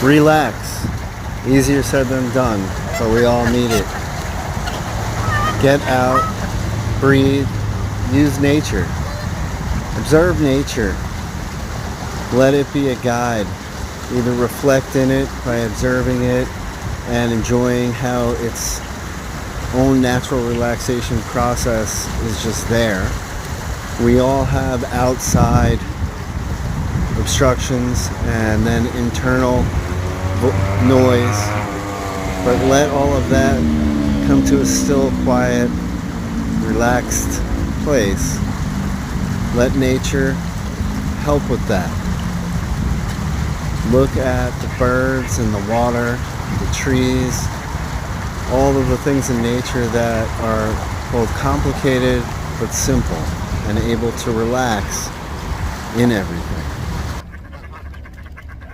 Relax. Easier said than done, but we all need it. Get out, breathe, use nature. Observe nature. Let it be a guide. Either reflect in it by observing it and enjoying how its own natural relaxation process is just there. We all have outside obstructions and then internal noise, but let all of that come to a still, quiet, relaxed place. Let nature help with that. Look at the birds and the water, the trees, all of the things in nature that are both complicated but simple and able to relax in everything.